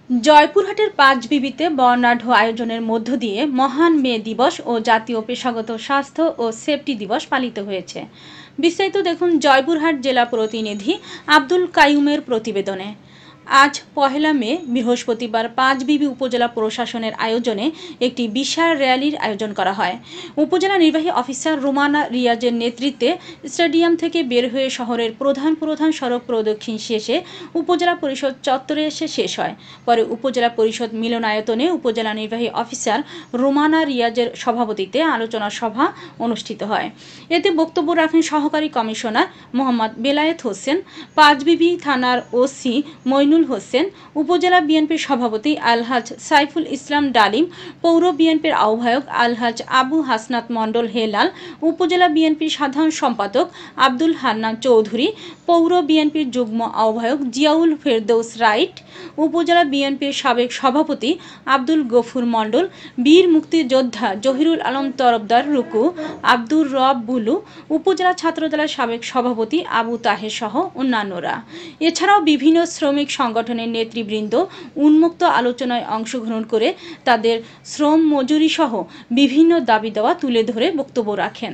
জয়পুরহাটের পাঁচবিবিতে বর্ণাঢ্য আয়োজনের মধ্য দিয়ে মহান মে দিবস ও জাতীয় পেশাগত স্বাস্থ্য ও সেফটি দিবস পালিত হয়েছে। বিস্তারিত দেখুন জয়পুরহাট জেলা প্রতিনিধি আব্দুল কাইয়ুমের প্রতিবেদনে। আজ পহেলা মে বৃহস্পতিবার পাঁচবিবি উপজেলা প্রশাসনের আয়োজনে একটি বিশাল র্যালির আয়োজন করা হয়। উপজেলা নির্বাহী অফিসার রুমানা রিয়াজের নেতৃত্বে স্টেডিয়াম থেকে বের হয়ে শহরের প্রধান প্রধান সড়ক প্রদক্ষিণ শেষে উপজেলা পরিষদ চত্বরে এসে শেষ হয়। পরে উপজেলা পরিষদ মিলনায়তনে উপজেলা নির্বাহী অফিসার রুমানা রিয়াজের সভাপতিত্বে আলোচনা সভা অনুষ্ঠিত হয়। এতে বক্তব্য রাখেন সহকারী কমিশনার মোহাম্মদ বেলায়েত হোসেন, পাঁচবিবি থানার ওসি মইনুল হোসেন, উপজেলা বিএনপির সভাপতি আলহাজ সাইফুল ইসলাম ডালিম, পৌর বিএনপির আহ্বায়ক আলহাজ আবু হাসনাত মণ্ডল হেলাল, উপজেলা বিএনপির সাধারণ সম্পাদক আব্দুল হান্নান চৌধুরী, পৌর বিএনপির যুগ্ম আহ্বায়ক জিয়াউল ফেরদৌস রাইট, উপজেলা বিএনপির সাবেক সভাপতি আব্দুল গফুর মণ্ডল, বীর মুক্তিযোদ্ধা জহিরুল আলম তরফদার রুকু, আব্দুর রব বুলু, উপজেলা ছাত্রদলের সাবেক সভাপতি আবু তাহের সহ অন্যান্যরা। এছাড়াও বিভিন্ন শ্রমিক সংগঠনের নেতৃবৃন্দ উন্মুক্ত আলোচনায় অংশগ্রহণ করে তাদের শ্রম মজুরি সহ বিভিন্ন দাবি দাওয়া তুলে ধরে বক্তব্য রাখেন।